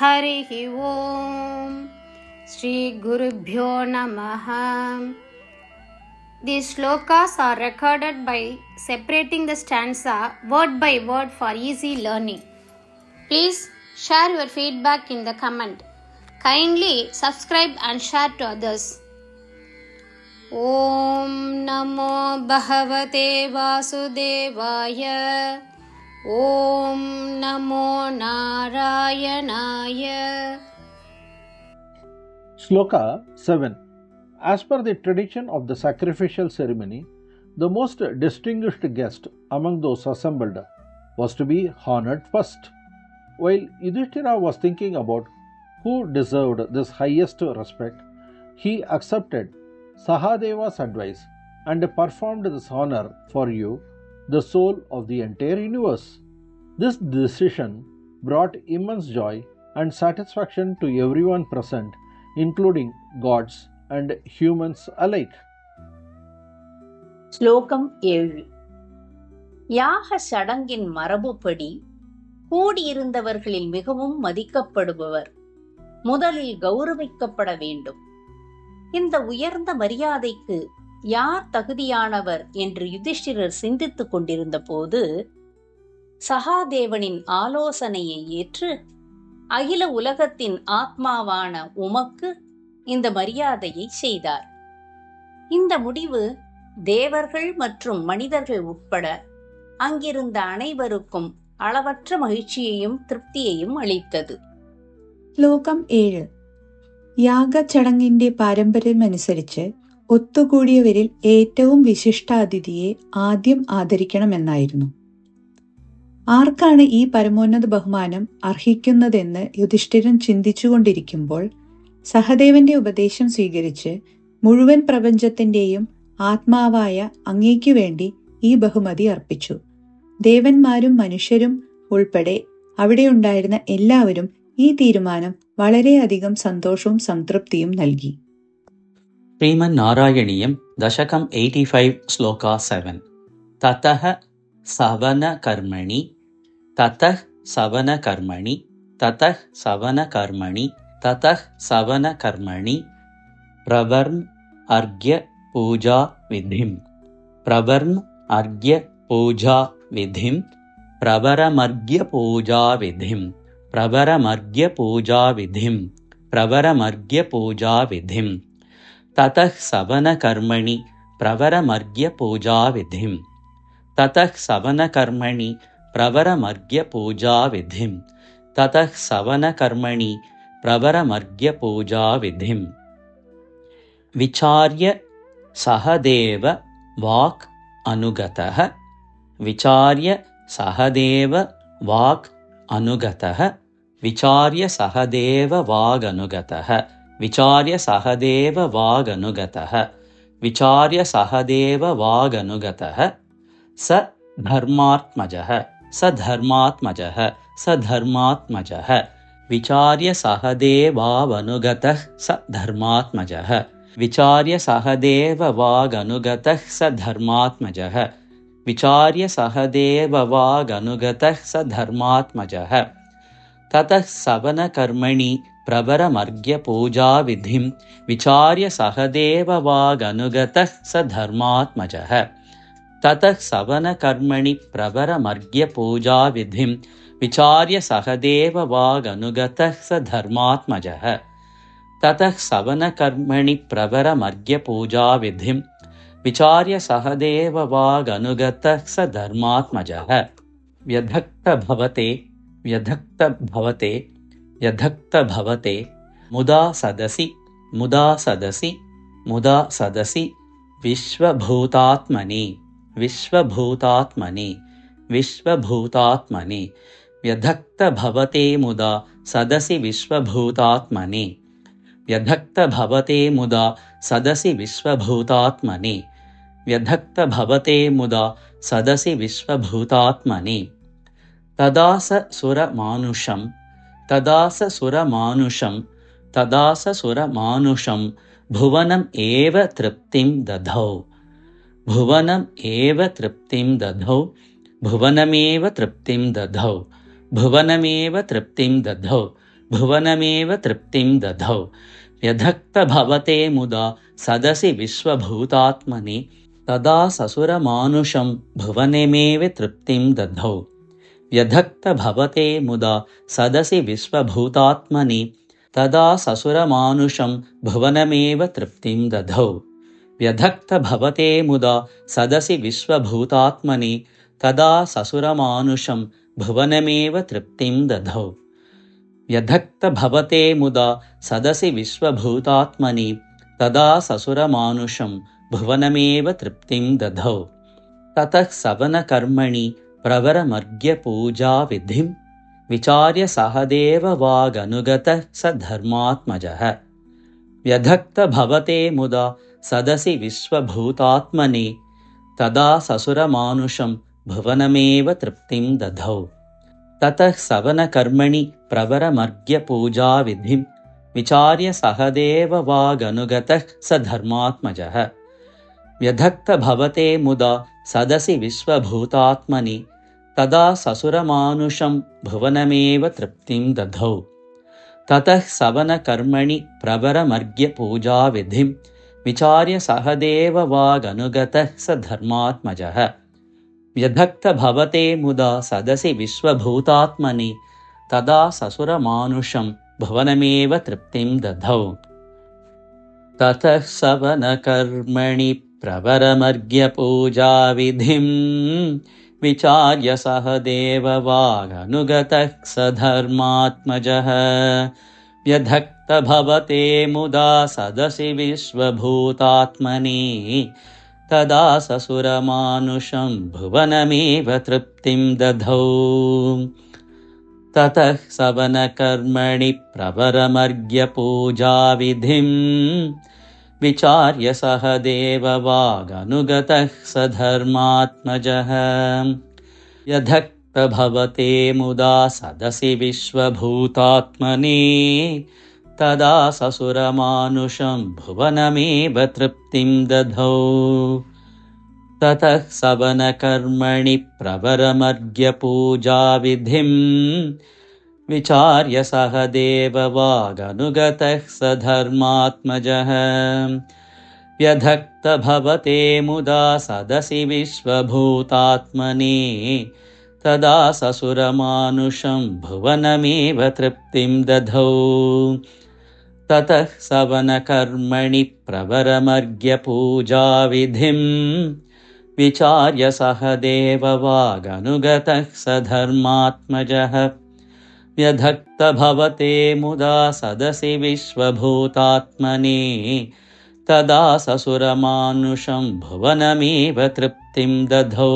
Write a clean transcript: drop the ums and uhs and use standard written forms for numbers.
हरिः ओम श्री गुरुभ्यो नमः. These shlokas are recorded by separating the stanza word by word for easy learning. Please share your feedback in the comment. Kindly subscribe and share to others. Om Namo Bhagavate Vasudevaya. Om Namo Narayanaya. Shloka 7. As per the tradition of the sacrificial ceremony, the most distinguished guest among those assembled was to be honored first. While Yudhishthira was thinking about who deserved this highest respect, he accepted Sahadeva's advice and performed this honor for you, the soul of the entire universe. This decision brought immense joy and satisfaction to everyone present, including gods and humans alike. ஸ்லோகம் 7. யாக சடங்கின் மரபுப்படி கூடியிருந்தவர்களில் மிகவும் மதிக்கப்படுபவர் முதலில் கௌரவிக்கப்பட வேண்டும். இந்த உயர்ந்த மரியாதைக்கு யார் தகுதியானவர் என்று யுதிஷ்டிரர் சிந்தித்துக் கொண்டிருந்த போது சகாதேவனின் ஆலோசனையை ஏற்று அகில உலகத்தின் ஆத்மாவான உமக்கு இந்த மரியாதையை செய்தார். இந்த முடிவு தேவர்கள் மற்றும் மனிதர்கள் உட்பட அங்கிருந்த அனைவருக்கும் அளவற்ற மகிழ்ச்சியையும் திருப்தியையும் അളിത്തது. ശ്ലോകം 7. യാഗചടങ്ങിന്റെ പാരമ്പര്യമനുസരിച്ച് ഒത്തുകൂടിയവരിൽ ഏറ്റവും വിശിഷ്ടാതിഥിയെ ആദ്യം ആദരിക്കണമെന്നായിരുന്നു. ആർക്കാണ് ഈ പരമോന്നത ബഹുമാനം അർഹിക്കുന്നതെന്ന് യുധിഷ്ഠിരൻ ചിന്തിച്ചുകൊണ്ടിരിക്കുമ്പോൾ സഹദേവന്റെ ഉപദേശം സ്വീകരിച്ച് മുഴുവൻ പ്രപഞ്ചത്തിന്റെയും ആത്മാവായ അങ്ങേക്കു വേണ്ടി ഈ ബഹുമതി അർപ്പിച്ചു. ദേവന്മാരും മനുഷ്യരും ഉൾപ്പെടെ അവിടെയുണ്ടായിരുന്ന എല്ലാവരും ഈ തീരുമാനം വളരെയധികം സന്തോഷവും സംതൃപ്തിയും നൽകി. ശ്രീമൻ നാരായണീയം ദശകം 85 ശ്ലോക 7. തതഃ സവന കർമ്മണി തതഃ സവന കർമ്മണി തതഃ സവന കർമ്മണി തതഃ സവന കർമ്മണി പ്രവർം അർഘ്യ പൂജാ വിധിം പ്രവർം അർഘ്യ പൂജാ വിധിം പ്രവരമർഘ്യ പൂജാ വിധിം പ്രവരമർഘ്യ പൂജാ വിധിം പ്രവരമർഘ്യ പൂജാ വിധിം തതഃ സവന കർമ്മണി പ്രവരമർഘ്യ പൂജാ വിധിം തതഃ സവന കർമ്മണി പ്രവരമർഘ്യ പൂജാ വിധിം തതഃ സവന കർമ്മണി പ്രവരമർഘ്യ പൂജാ വിധിം വിചാര്യ സഹദേവ വാക് അനുഗതഃ വിചാര്യ സഹദേവ വാക് അനുഗതഃ വിചാര്യ സഹദേവ വാഗ് അനുഗതഃ വിചാര്യ സഹദേവ വാഗ് അനുഗതഃ വിചാര്യ സഹദേവ വാഗ് അനുഗതഃ സ ധർമാത്മജഃ സ ധർമാത്മജഃ സ ധർമാത്മജഃ വിചാര്യ സഹദേവാവനുഗതഃ സ ധർമാത്മജഃ വിചാര്യ സഹദേവ വാഗ് അനുഗതഃ സ ധർമാത്മജഃ വിചാര്യ സഹദേവ വാഗ് അനുഗതഃ സ ധർമാത്മജഃ തതഃ സവന കർമ്മണി പ്രവരമർഘ്യ പൂജാ വിധിം വിചാര്യ സഹദേവ വാഗ് അനുഗതഃ സ ധർമാത്മജഃ തതഃ സവന കർമ്മണി പ്രവരമർഘ്യ പൂജാ വിധിം വിചാര്യ സഹദേവ വാഗ് അനുഗതഃ സ ധർമാത്മജഃ തതഃ സവന കർമ്മണി പ്രവരമർഘ്യ പൂജാ വിധിം വിചാര്യ സഹദേവ വാഗ് അനുഗതഃ സ ധർമാത്മജഃ വ്യധക്ത ഭവതേ വ്യധക്ത ഭവതേ വ്യധക്ത ഭവതേ മുദാ സദസി മുദാ സദസി മുദാ സദസി വിശ്വഭൂതാത്മനി വിശ്വഭൂതാത്മനി വിശ്വഭൂതാത്മനി വ്യധക്ത ഭവതേ മുദാ സദസി വിശ്വഭൂതാത്മനി വ്യധക്ത ഭവതേ മുദാ സദസി വിശ്വഭൂതാത്മനി വ്യധക്ത ഭവതേ മുദാ സദസി വിശ്വഭൂതാത്മനി തദാ സ സുരമാനുഷം തദാ സ സുരമാനുഷം തദാ സ സുരമാനുഷം ഭുവനം ഏവ തൃപ്തിം ദധൗ ഭുവനം ഏവ തൃപ്തിം ദധൗ ഭുവനമേവ തൃപ്തിം ദധൗ ഭുവനമേവ തൃപ്തിം ദധൗ भुवनमेव तृप्तिं दधौ व्यधक्तभवते मुदा सदसि विश्वभूतात्मनि तदा ससुरमानुषं भुवनमेव तृप्तिं दधौ व्यधक्तभवते मुदा सदसि विश्वभूतात्मनि तदा ससुरमानुषं भुवनमेव तृप्तिं दधौ व्यधक्तभवते मुदा सदसि विश्वभूतात्मनि तदा ससुरमानुषं भुवनमेव तृप्तिं दधौ व्यधक्तभवते मुदा सदसि विश्वभूतात्मनि तदा ससुरमानुषं भुवनमेव तृप्तिं दधौ ततः सवनकर्मणि प्रवरमर्घ्यपूजाविधिं विचार्य सहदेववागनुगतः स धर्मात्मजः व्यधक्तभवते मुदा सदसि विश्वभूतात्मनि तदा ससुरमानुषं भुवनमेव तृप्तिं दधौ ततः सवनकर्मणि प्रवरमर्घ्यपूजाविधिं विचार्य सहदेववागनुगतः स धर्मात्मजः व्यधक्तभवते मुदा सदसि विश्वभूतात्मनि तदा ससुरमानुषं भुवनमेव तृप्तिं दधौ ततः सवनकर्मणि प्रवरमर्घ्यपूजाविधिं विचार्य सहदेववागनुगतः स धर्मात्मजः व्यधक्तभवते मुदा सदसि विश्वभूतात्मनि तदा ससुरमानुषं भुवनमेव तृप्तिं दधौ ततः सवनकर्मणि प्रवरमर्घ्यपूजाविधिं विचार्य सहदेववागनुगतः स धर्मात्मजः व्यधक्तभवते मुदा सदसि विश्वभूतात्मनि तदा ससुरमानुषं भुवनमेव तृप्तिं दधौ ततः सवनकर्मणि प्रवरमर्घ्यपूजाविधिं विचार्य सहदेववागनुगतः स धर्मात्मजः व्यधक्तभवते मुदा सदसि विश्वभूतात्मनि तदा ससुरमानुषं भुवनमेव तृप्तिं दधौ ततः सवनकर्मणि प्रवरमर्घ्यपूजाविधिं विचार्य सहदेववागनुगतः स धर्मात्मजः व्यधक्तभवते मुदा सदसि विश्वभूतात्मनि तदा ससुरमानुषं भुवनमेव तृप्तिं दधौ ततः सवनकर्मणि प्रवरमर्घ्यपूजाविधिं विचार्य सहदेववागनुगतः स धर्मात्मजः व्यधक्तभवते मुदा सदसि विश्वभूतात्मनि तदा ससुरमानुषं भुवनमेव तृप्तिं दधौ